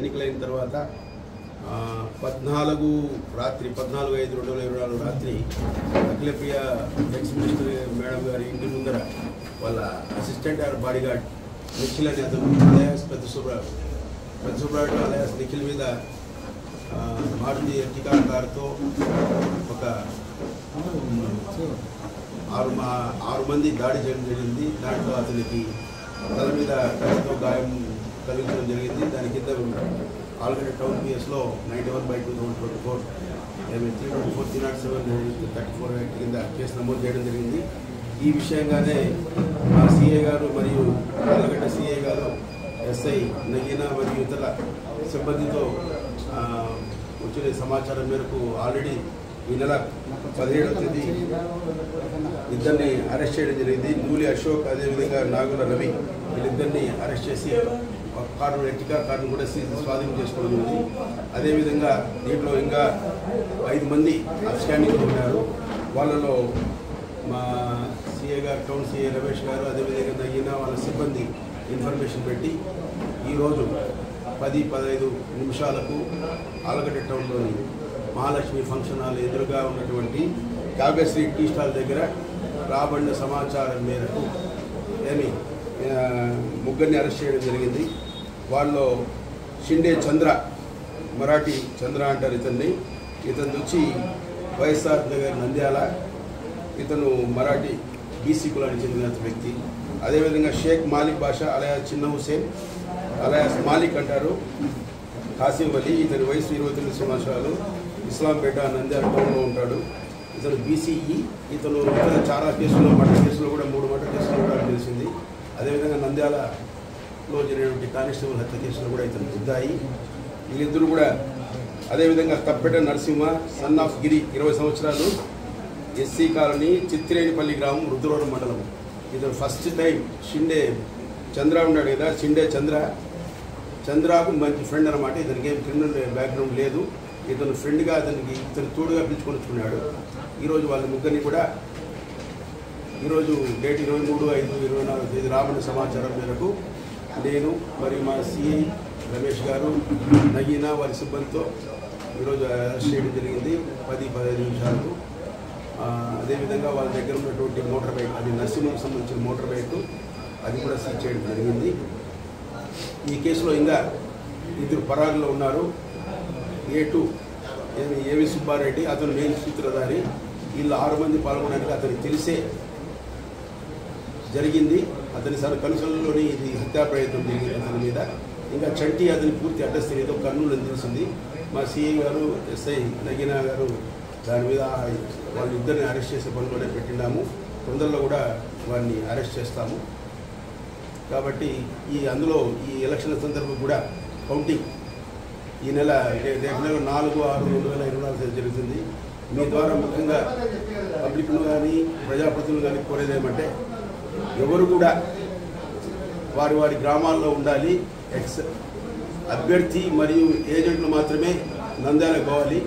ఎన్నికలైన తర్వాత 14/5/2024 రాత్రి Akhilapriya ex minister madam గారి ఇంటి ముందర వాళ్ళ అసిస్టెంట్ ఆర్ బాడీగార్డ్ నిఖిల్ అనే అతను అలయాస్ పెద్ద సుబ్రాయుడు అలయాస్ నిఖిల్ మీద మారుతి ఎర్టికా కారుతో ఒక 6 మంది దాడి చేయడం జరిగింది. దాంట్లో అతనికి తల మీద కత్తితో గాయం కలిగించడం జరిగింది. దాని కింద ఆల్రెడీ టౌన్ పిఎస్లో 91/2024 324/307 యాక్ట్ కింద కేసు నమోదు చేయడం జరిగింది. ఈ విషయంగానే మా సిఐ గారు మరియు ఆలగడ్డ సిఐ గారు ఎస్ఐ నగీనా మరియు ఇతర సిబ్బందితో వచ్చిన సమాచారం మేరకు ఆల్రెడీ ఈ నెల 17వ తేదీ ఇద్దరిని అరెస్ట్ చేయడం జరిగింది. నూలి అశోక్ అదేవిధంగా నాగుల రవి వీళ్ళిద్దరిని అరెస్ట్ చేసి కారు ఎర్టికా కారును కూడా స్వాధీనం చేసుకోవడం జరిగింది. అదేవిధంగా దీంట్లో ఇంకా 5 మంది అబ్స్టాండింగ్లో ఉన్నారు. వాళ్ళలో మా సిఐ గారు టౌన్ సిఐ రమేష్ గారు అదేవిధంగా నగీనా వాళ్ళ సిబ్బంది ఇన్ఫర్మేషన్ పెట్టి ఈరోజు 10-15 ఆలగడ్డ టౌన్లోని మహాలక్ష్మి ఫంక్షన్ హాల్ ఎదురుగా ఉన్నటువంటి కావ్యశ్రీ టీ స్టాల్ దగ్గర రాబడిన సమాచారం మేరకు ముగ్గురిని అరెస్ట్ చేయడం జరిగింది. వాళ్ళు షిండే చంద్ర, మరాఠీ చంద్ర అంటారు ఇతను వచ్చి వైఎస్ఆర్ నగర్ నంద్యాల, ఇతను మరాఠీ బీసీ కులానికి చెందిన వ్యక్తి. అదేవిధంగా షేక్ మాలిక్ బాషా అలయాస్ చిన్న హుసేన్ అలయాస్ మాలిక్ అంటారు కాసిం అలీ, ఇతని వయసు 29 సంవత్సరాలు, ఇస్లాంపేట నంద్యాల టౌన్లో ఉంటాడు. ఇతను బీసీఈ. ఇతను ఇతర చాలా కేసులు మర్డర్ కేసులో కూడా 3 మర్డర్ కేసులు కూడా తెలిసింది. అదేవిధంగా నంద్యాలలో జరిగినటువంటి కానిస్టేబుల్ హత్య కేసులు కూడా ఇతను ముద్దాయి. వీళ్ళిద్దరూ కూడా అదేవిధంగా తప్పెట నరసింహ సన్ ఆఫ్ గిరి 20 సంవత్సరాలు, ఎస్సీ కాలనీ, చిత్తిరేనిపల్లి గ్రామం, రుద్రవరం మండలం. ఇతను ఫస్ట్ టైం షిండే చంద్ర ఉన్నాడు కదా, షిండే చంద్రకు మంచి ఫ్రెండ్ అనమాట. ఇతనికి ఏం క్రిమినల్ బ్యాక్గ్రౌండ్ లేదు. ఇతను ఫ్రెండ్గా ఇతను తోడుగా పిలుచుకొని వచ్చుకున్నాడు. ఈరోజు వాళ్ళ ముగ్గురిని కూడా ఈరోజు డేట్ 23/5/24 తేదీ రాబడిన సమాచారం మేరకు నేను మరియు మా సిఐ రమేష్ గారు నగీనా వారి సిబ్బందితో ఈరోజు అరెస్ట్ చేయడం జరిగింది 10-15 అదేవిధంగా వాళ్ళ దగ్గర ఉన్నటువంటి మోటార్ బైక్, అది నర్సింహకు సంబంధించిన మోటార్ బైక్, అది కూడా సీజ్ చేయడం జరిగింది. ఈ కేసులో ఇంకా 2 పరాగులో ఉన్నారు. A2 ఏవి సుబ్బారెడ్డి, అతను మెయిన్ సూత్రధారి. వీళ్ళు 6 మంది పాల్గొనడానికి అతనికి తెలిసే జరిగింది. అతని కనుసలోని ఇది హత్యా ప్రయత్నం జరిగింది అతని మీద. ఇంకా చంటి అతని పూర్తి అడ్రస్ తెలియదు, కర్నూలు అని తెలిసింది. మా సిఐ గారు ఎస్ఐ నగీనా గారు దాని మీద వాళ్ళిద్దరిని అరెస్ట్ చేసే పనిలోనే పెట్టినాము. తొందరలో కూడా వారిని అరెస్ట్ చేస్తాము. కాబట్టి అందులో ఈ ఎలక్షన్ల సందర్భం కూడా కౌంటింగ్ ఈ నెల 4/6/2024 జరుగుతుంది. మీ ద్వారా ముఖ్యంగా పబ్లిక్ను కానీ ప్రజాప్రతినిధులు కానీ కోరేది ఏమంటే ఎవరు కూడా వారి గ్రామాల్లో ఉండాలి. అభ్యర్థి మరియు ఏజెంట్లు మాత్రమే నంద్యాలకు పోవాలి.